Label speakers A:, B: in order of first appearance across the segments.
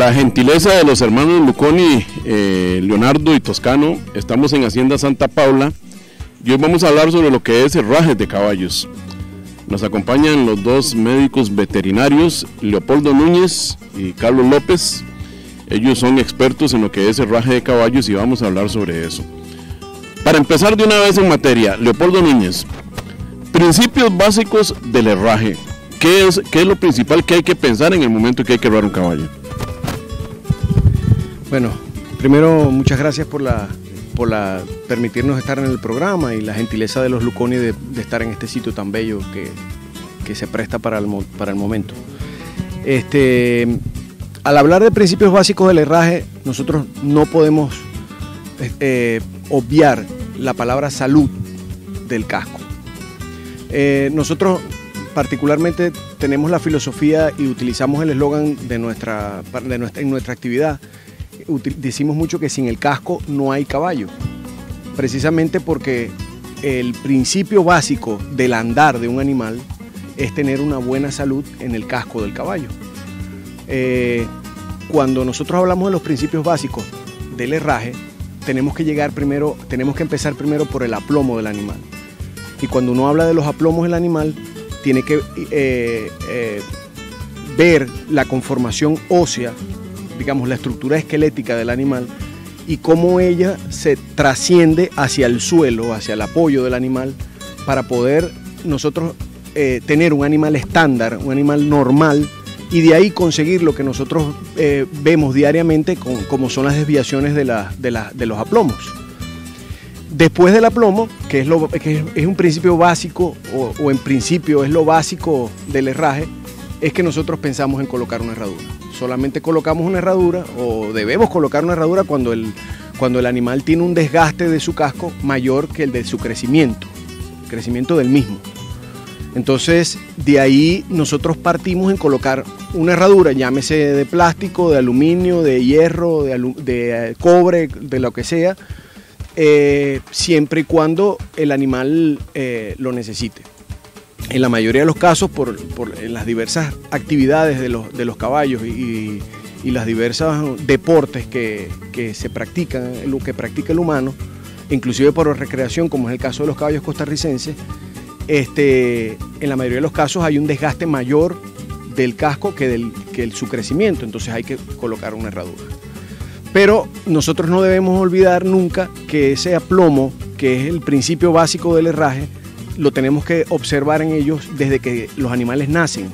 A: la gentileza de los hermanos Luconi, Leonardo y Toscano, estamos en Hacienda Santa Paula y hoy vamos a hablar sobre lo que es herrajes de caballos. Nos acompañan los dos médicos veterinarios, Leopoldo Núñez y Carlos López. Ellos son expertos en lo que es herraje de caballos y vamos a hablar sobre eso. Para empezar de una vez en materia, Leopoldo Núñez, principios básicos del herraje. ¿Qué es lo principal que hay que pensar en el momento que hay que herrar un caballo?
B: Bueno, primero muchas gracias por permitirnos estar en el programa y la gentileza de los Luconi de estar en este sitio tan bello que se presta para el momento. Al hablar de principios básicos del herraje, nosotros no podemos obviar la palabra salud del casco. Nosotros particularmente tenemos la filosofía y utilizamos el eslogan en nuestra actividad. Decimos mucho que sin el casco no hay caballo, precisamente porque el principio básico del andar de un animal es tener una buena salud en el casco del caballo. Cuando nosotros hablamos de los principios básicos del herraje, tenemos que empezar primero por el aplomo del animal. Y cuando uno habla de los aplomos del animal, tiene que ver la conformación ósea, digamos la estructura esquelética del animal y cómo ella se trasciende hacia el suelo, hacia el apoyo del animal, para poder nosotros tener un animal estándar, un animal normal, y de ahí conseguir lo que nosotros vemos diariamente como son las desviaciones de los aplomos. Después del aplomo, que es un principio básico, o en principio es lo básico del herraje, es que nosotros pensamos en colocar una herradura. Solamente colocamos una herradura, o debemos colocar una herradura cuando el animal tiene un desgaste de su casco mayor que el de su crecimiento, el crecimiento del mismo. Entonces, de ahí nosotros partimos en colocar una herradura, llámese de plástico, de aluminio, de hierro, de cobre, de lo que sea, siempre y cuando el animal lo necesite. En la mayoría de los casos, en las diversas actividades de los caballos y las diversas deportes que se practican, lo que practica el humano, inclusive por recreación, como es el caso de los caballos costarricenses, en la mayoría de los casos hay un desgaste mayor del casco que su crecimiento, entonces hay que colocar una herradura. Pero nosotros no debemos olvidar nunca que ese aplomo, que es el principio básico del herraje, lo tenemos que observar en ellos desde que los animales nacen.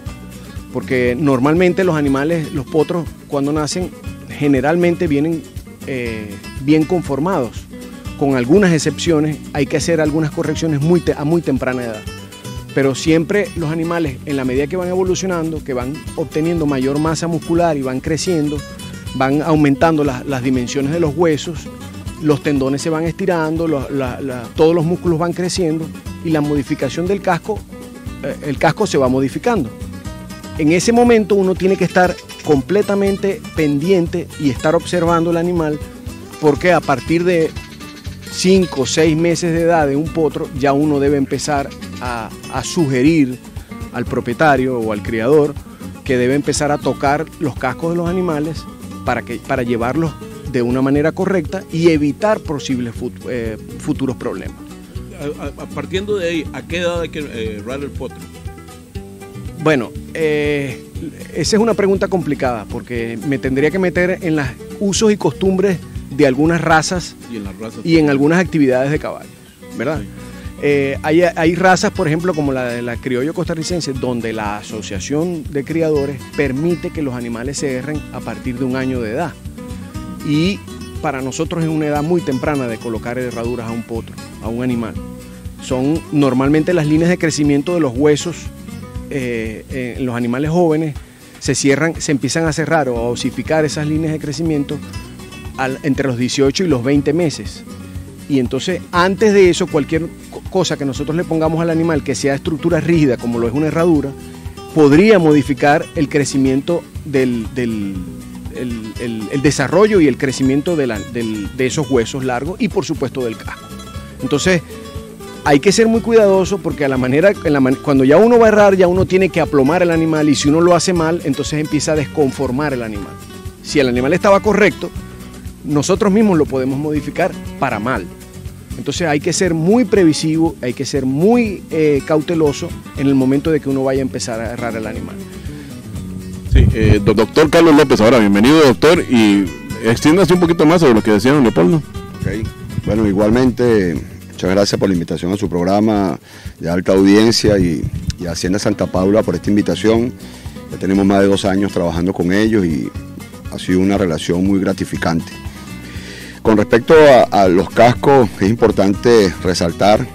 B: Porque normalmente los animales, los potros, cuando nacen, generalmente vienen bien conformados. Con algunas excepciones, hay que hacer algunas correcciones a muy temprana edad. Pero siempre los animales, en la medida que van evolucionando, que van obteniendo mayor masa muscular y van creciendo, van aumentando las dimensiones de los huesos, los tendones se van estirando, todos los músculos van creciendo y la modificación del casco, el casco se va modificando. En ese momento uno tiene que estar completamente pendiente y estar observando el animal, porque a partir de 5 o 6 meses de edad de un potro ya uno debe empezar a sugerir al propietario o al criador que debe empezar a tocar los cascos de los animales para llevarlos de una manera correcta y evitar posibles futuros problemas.
A: Partiendo de ahí, ¿a qué edad hay que herrar el potro?
B: Bueno, esa es una pregunta complicada porque me tendría que meter en los usos y costumbres de algunas razas y en algunas actividades de caballos, ¿verdad? Sí. Hay razas, por ejemplo, como la de la criollo costarricense, donde la asociación de criadores permite que los animales se herren a partir de 1 año de edad. Y para nosotros es una edad muy temprana de colocar herraduras a un potro, a un animal. Son normalmente las líneas de crecimiento de los huesos en los animales jóvenes se empiezan a cerrar o a osificar esas líneas de crecimiento entre los 18 y los 20 meses. Y entonces, antes de eso, cualquier cosa que nosotros le pongamos al animal que sea estructura rígida, como lo es una herradura, podría modificar el crecimiento el desarrollo y el crecimiento de esos huesos largos y, por supuesto, del casco. Entonces, hay que ser muy cuidadoso porque cuando ya uno va a herrar, ya uno tiene que aplomar el animal, y si uno lo hace mal, entonces empieza a desconformar el animal. Si el animal estaba correcto, nosotros mismos lo podemos modificar para mal. Entonces hay que ser muy previsivo, hay que ser muy cauteloso en el momento de que uno vaya a empezar a agarrar al animal.
A: Sí, doctor Carlos López, ahora bienvenido, doctor, y extiéndase un poquito más sobre lo que decía don Leopoldo.
C: Okay. Bueno, igualmente, muchas gracias por la invitación a su programa de alta audiencia y Hacienda Santa Paula por esta invitación. Ya tenemos más de 2 años trabajando con ellos y ha sido una relación muy gratificante. Con respecto a los cascos, es importante resaltar,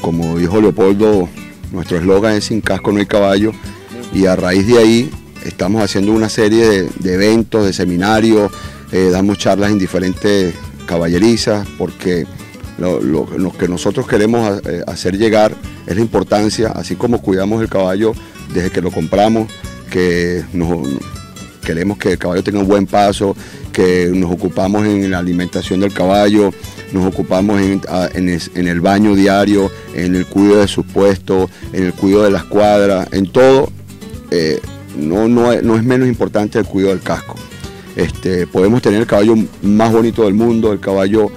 C: como dijo Leopoldo, nuestro eslogan es "Sin casco no hay caballo", y a raíz de ahí estamos haciendo una serie de eventos, de seminarios, damos charlas en diferentes caballerizas, porque lo que nosotros queremos hacer llegar es la importancia, así como cuidamos el caballo desde que lo compramos, que queremos que el caballo tenga un buen paso, que nos ocupamos en la alimentación del caballo, nos ocupamos en el baño diario, en el cuidado de sus puestos, en el cuidado de las cuadras, en todo. No es menos importante el cuidado del casco. Podemos tener el caballo más bonito del mundo, el caballo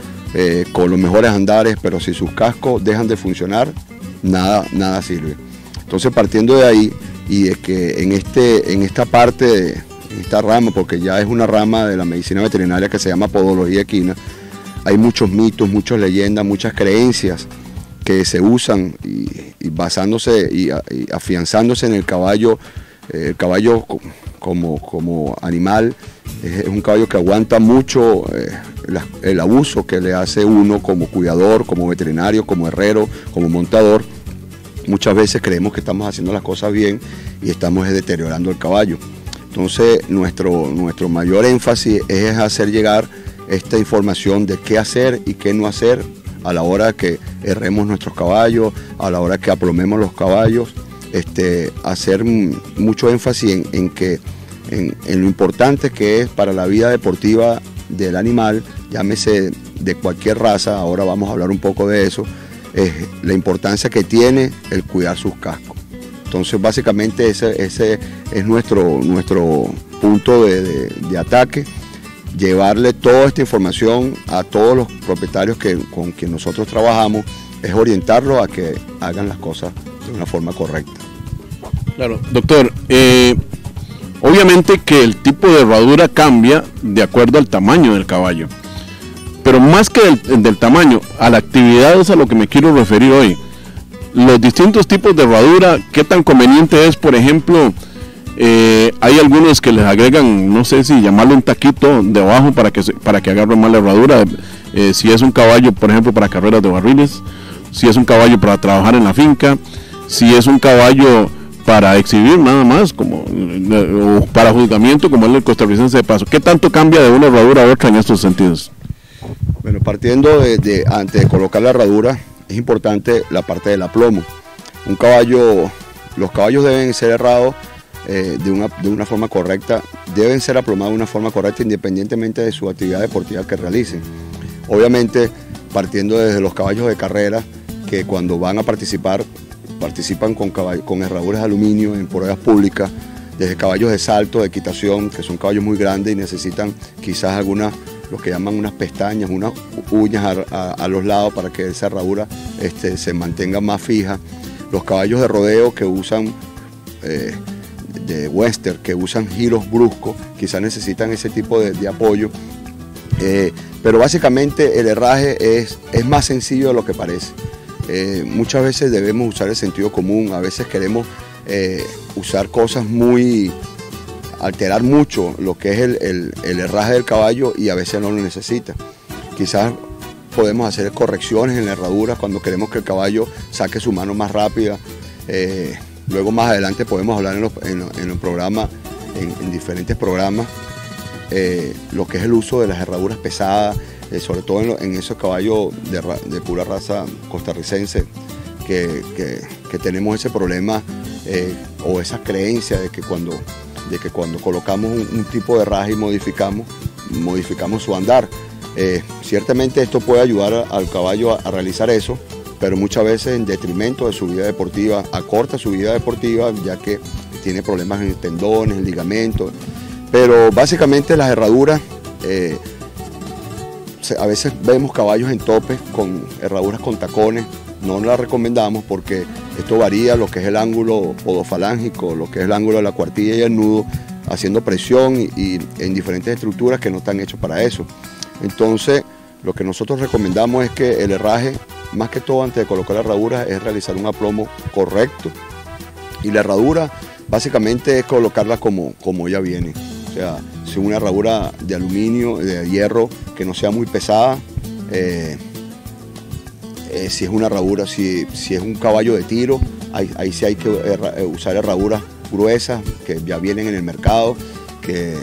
C: con los mejores andares, pero si sus cascos dejan de funcionar, nada sirve. Entonces, partiendo de ahí, y de que en esta parte, en esta rama, porque ya es una rama de la medicina veterinaria que se llama podología equina, hay muchos mitos, muchas leyendas, muchas creencias que se usan y basándose y afianzándose en el caballo. El caballo como animal es un caballo que aguanta mucho el abuso que le hace uno como cuidador, como veterinario, como herrero, como montador. Muchas veces creemos que estamos haciendo las cosas bien y estamos deteriorando el caballo. Entonces nuestro mayor énfasis es hacer llegar esta información de qué hacer y qué no hacer a la hora que herremos nuestros caballos, a la hora que aplomemos los caballos. Hacer mucho énfasis en lo importante que es para la vida deportiva del animal, llámese de cualquier raza. Ahora vamos a hablar un poco de eso, la importancia que tiene el cuidar sus cascos. Entonces básicamente ese es nuestro punto de ataque, llevarle toda esta información a todos los propietarios con quien nosotros trabajamos, es orientarlos a que hagan las cosas de una forma correcta.
A: Claro, doctor, obviamente que el tipo de herradura cambia de acuerdo al tamaño del caballo, pero más que del tamaño, a la actividad es a lo que me quiero referir hoy. Los distintos tipos de herradura, ¿qué tan conveniente es? Por ejemplo, hay algunos que les agregan, no sé si llamarlo un taquito debajo para que agarre más la herradura, si es un caballo, por ejemplo, para carreras de barriles, si es un caballo para trabajar en la finca, si es un caballo para exhibir nada más, o para juzgamiento, como es el costarricense de paso. ¿Qué tanto cambia de una herradura a otra en estos sentidos?
C: Bueno, partiendo antes de colocar la herradura, es importante la parte del aplomo. Los caballos deben ser herrados de una forma correcta, deben ser aplomados de una forma correcta independientemente de su actividad deportiva que realicen. Obviamente, partiendo desde los caballos de carrera, que cuando van a participan con herraduras de aluminio en pruebas públicas, desde caballos de salto, de equitación, que son caballos muy grandes y necesitan quizás lo que llaman unas pestañas, unas uñas a los lados para que esa herradura se mantenga más fija. Los caballos de rodeo que usan, de western, que usan giros bruscos, quizás necesitan ese tipo de apoyo. Pero básicamente el herraje es más sencillo de lo que parece. Muchas veces debemos usar el sentido común, a veces queremos usar cosas alterar mucho lo que es el herraje del caballo y a veces no lo necesita. Quizás podemos hacer correcciones en la herradura cuando queremos que el caballo saque su mano más rápida. Luego más adelante podemos hablar en los programas, en diferentes programas, lo que es el uso de las herraduras pesadas, sobre todo en esos caballos de pura raza costarricense, que tenemos ese problema o esa creencia de que cuando colocamos un tipo de herraje y modificamos su andar. Ciertamente esto puede ayudar al caballo a realizar eso, pero muchas veces en detrimento de su vida deportiva, acorta su vida deportiva, ya que tiene problemas en tendones, en ligamentos. Pero básicamente las herraduras, a veces vemos caballos en tope con herraduras con tacones. No las recomendamos porque esto varía lo que es el ángulo podofalángico, lo que es el ángulo de la cuartilla y el nudo, haciendo presión y en diferentes estructuras que no están hechos para eso. Entonces, lo que nosotros recomendamos es que el herraje, más que todo antes de colocar la herradura, es realizar un aplomo correcto. Y la herradura básicamente es colocarla como ya viene. O sea, si una herradura de aluminio, de hierro, que no sea muy pesada. Si es una herradura, si es un caballo de tiro, ahí sí hay que usar herraduras gruesas que ya vienen en el mercado, que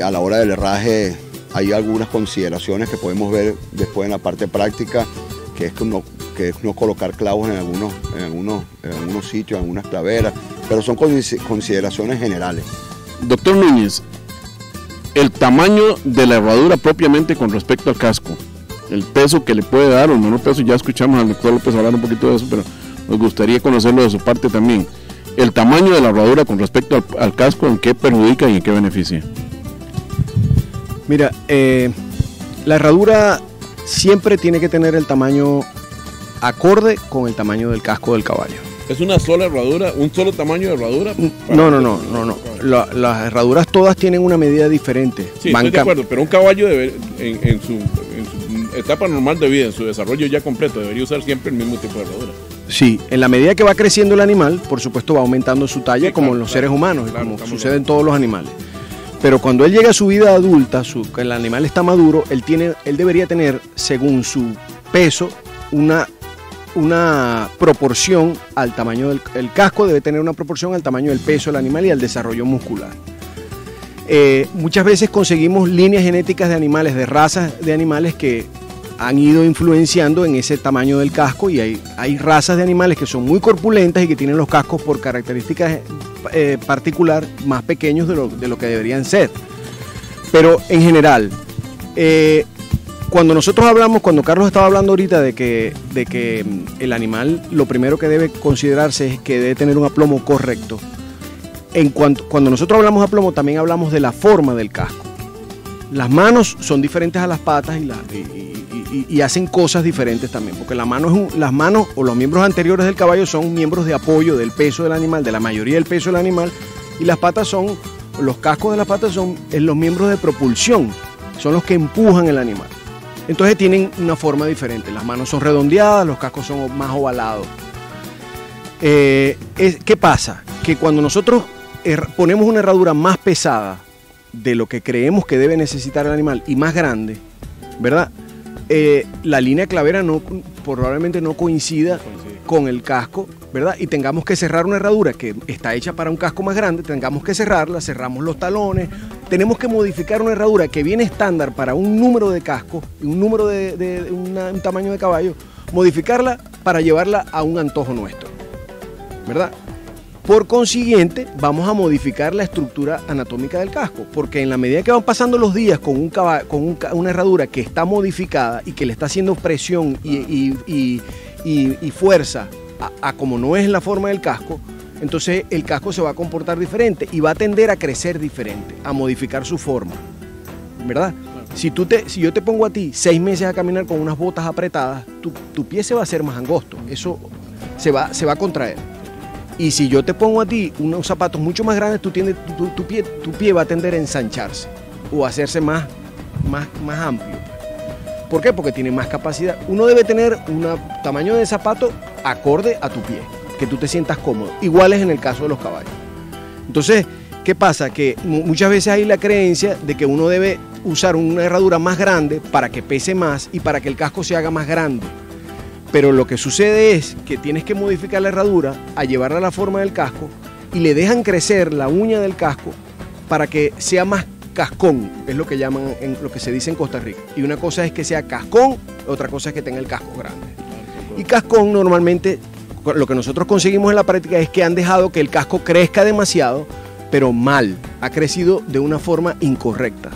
C: a la hora del herraje hay algunas consideraciones que podemos ver después en la parte práctica, que es no colocar clavos en algunos sitios, en algunas claveras, pero son consideraciones generales.
A: Doctor Núñez, el tamaño de la herradura propiamente con respecto al casco, el peso que le puede dar o el menor peso, ya escuchamos al doctor López hablar un poquito de eso, pero nos gustaría conocerlo de su parte también. El tamaño de la herradura con respecto al casco, ¿en qué perjudica y en qué beneficia?
B: Mira, la herradura siempre tiene que tener el tamaño acorde con el tamaño del casco del caballo.
A: ¿Es una sola herradura, un solo tamaño de herradura?
B: No. Las herraduras todas tienen una medida diferente.
A: Sí, estoy de acuerdo, pero un caballo en su etapa normal de vida, en su desarrollo ya completo, debería usar siempre el mismo tipo de herradura.
B: Sí, en la medida que va creciendo el animal, por supuesto va aumentando su talla, sí, como en los seres humanos, como sucede en todos los animales. Pero cuando él llega a su vida adulta, que el animal está maduro, él debería tener, según su peso, una proporción al tamaño del casco, debe tener una proporción al tamaño del peso del animal y al desarrollo muscular. Muchas veces conseguimos líneas genéticas de animales, de razas de animales que han ido influenciando en ese tamaño del casco, y hay razas de animales que son muy corpulentas y que tienen los cascos por características particular más pequeños de lo que deberían ser. Pero en general, cuando Carlos estaba hablando ahorita de que el animal, lo primero que debe considerarse es que debe tener un aplomo correcto. Cuando nosotros hablamos de aplomo, también hablamos de la forma del casco. Las manos son diferentes a las patas y hacen cosas diferentes también, porque las manos o los miembros anteriores del caballo son miembros de apoyo del peso del animal, de la mayoría del peso del animal, y los cascos de las patas son los miembros de propulsión, son los que empujan el animal. Entonces tienen una forma diferente, las manos son redondeadas, los cascos son más ovalados. ¿Qué pasa? Que cuando nosotros ponemos una herradura más pesada de lo que creemos que debe necesitar el animal y más grande, ¿verdad? La línea clavera probablemente no coincida con el casco, ¿verdad? Y tengamos que cerrar una herradura que está hecha para un casco más grande, tengamos que cerrarla, cerramos los talones, tenemos que modificar una herradura que viene estándar para un número de casco, un número un tamaño de caballo, modificarla para llevarla a un antojo nuestro, ¿verdad? Por consiguiente, vamos a modificar la estructura anatómica del casco, porque en la medida que van pasando los días con una herradura que está modificada y que le está haciendo presión y fuerza a como no es la forma del casco, entonces el casco se va a comportar diferente y va a tender a crecer diferente, a modificar su forma, ¿verdad? Si yo te pongo a ti 6 meses a caminar con unas botas apretadas, tu pie se va a hacer más angosto, eso se va a contraer. Y si yo te pongo a ti unos zapatos mucho más grandes, tu pie va a tender a ensancharse o a hacerse más amplio. ¿Por qué? Porque tiene más capacidad. Uno debe tener un tamaño de zapato acorde a tu pie, que tú te sientas cómodo. Igual es en el caso de los caballos. Entonces, ¿qué pasa? Que muchas veces hay la creencia de que uno debe usar una herradura más grande para que pese más y para que el casco se haga más grande. Pero lo que sucede es que tienes que modificar la herradura a llevarla a la forma del casco y le dejan crecer la uña del casco para que sea más cascón, es lo que llaman, lo que se dice en Costa Rica. Y una cosa es que sea cascón, otra cosa es que tenga el casco grande. Y cascón normalmente, lo que nosotros conseguimos en la práctica es que han dejado que el casco crezca demasiado, pero mal, ha crecido de una forma incorrecta.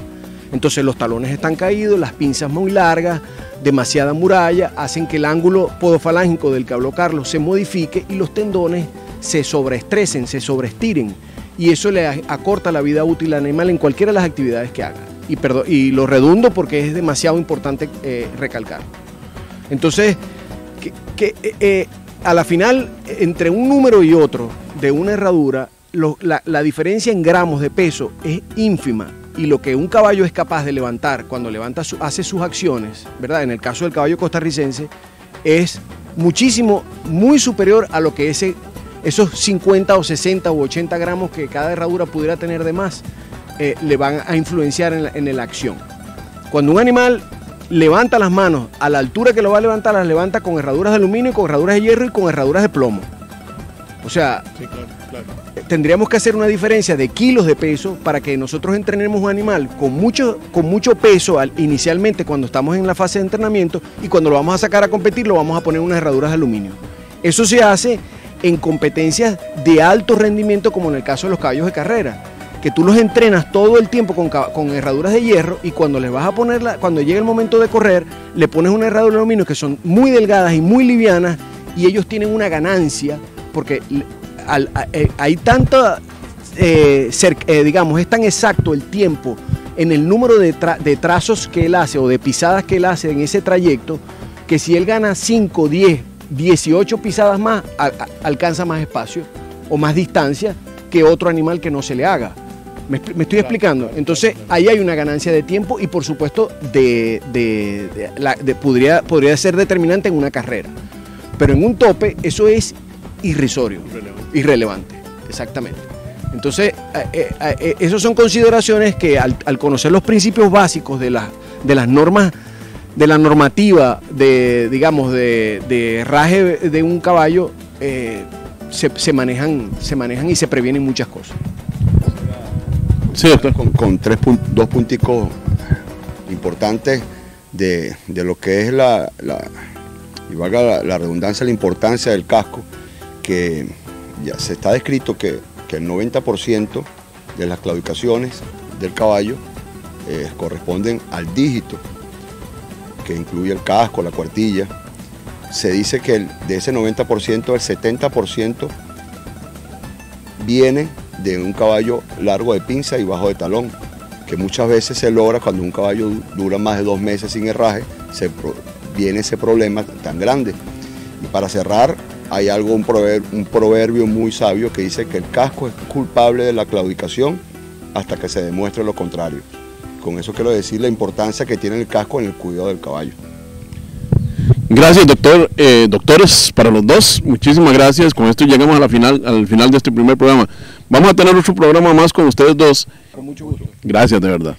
B: Entonces los talones están caídos, las pinzas muy largas, demasiada muralla, hacen que el ángulo podofalángico del que habló Carlos se modifique y los tendones se sobreestresen, se sobreestiren. y eso le acorta la vida útil al animal en cualquiera de las actividades que haga. Y lo redundo porque es demasiado importante recalcar. Entonces, a la final, entre un número y otro de una herradura, la diferencia en gramos de peso es ínfima, y lo que un caballo es capaz de levantar cuando hace sus acciones, ¿verdad? En el caso del caballo costarricense, es muchísimo, muy superior a lo que esos 50 o 60 u 80 gramos que cada herradura pudiera tener de más, le van a influenciar en la acción. Cuando un animal levanta las manos a la altura que lo va a levantar, las levanta con herraduras de aluminio, con herraduras de hierro y con herraduras de plomo. O sea, sí, claro. Tendríamos que hacer una diferencia de kilos de peso para que nosotros entrenemos un animal con mucho peso inicialmente cuando estamos en la fase de entrenamiento, y cuando lo vamos a sacar a competir lo vamos a poner unas herraduras de aluminio. Eso se hace en competencias de alto rendimiento, como en el caso de los caballos de carrera, que tú los entrenas todo el tiempo con herraduras de hierro, y cuando les vas a ponerla, cuando llegue el momento de correr, le pones una herradura de aluminio que son muy delgadas y muy livianas, y ellos tienen una ganancia porque hay tanta, digamos, es tan exacto el tiempo en el número de trazos que él hace o de pisadas que él hace en ese trayecto, que si él gana 5, 10, 18 pisadas más, alcanza más espacio o más distancia que otro animal que no se le haga. ¿Me estoy explicando? Entonces ahí hay una ganancia de tiempo y por supuesto podría ser determinante en una carrera. Pero en un tope eso es irrisorio, irrelevante, exactamente. Entonces esas son consideraciones que al conocer los principios básicos de las normas, de la normativa digamos de herraje de un caballo, se manejan y se previenen muchas cosas.
C: Sí, doctor. Con dos punticos importantes de lo que es y valga la redundancia, la importancia del casco, que ya se está descrito que el 90% de las claudicaciones del caballo corresponden al dígito, que incluye el casco, la cuartilla. Se dice que de ese 90%, el 70% viene de un caballo largo de pinza y bajo de talón, que muchas veces se logra cuando un caballo dura más de 2 meses sin herraje, viene ese problema tan grande. Y para cerrar, hay un proverbio muy sabio que dice que el casco es culpable de la claudicación hasta que se demuestre lo contrario. Con eso quiero decir la importancia que tiene el casco en el cuidado del caballo.
A: Gracias, doctor. Doctores, para los dos, muchísimas gracias. Con esto llegamos al final de este primer programa. Vamos a tener otro programa más con ustedes dos.
B: Con mucho gusto.
A: Gracias, de verdad.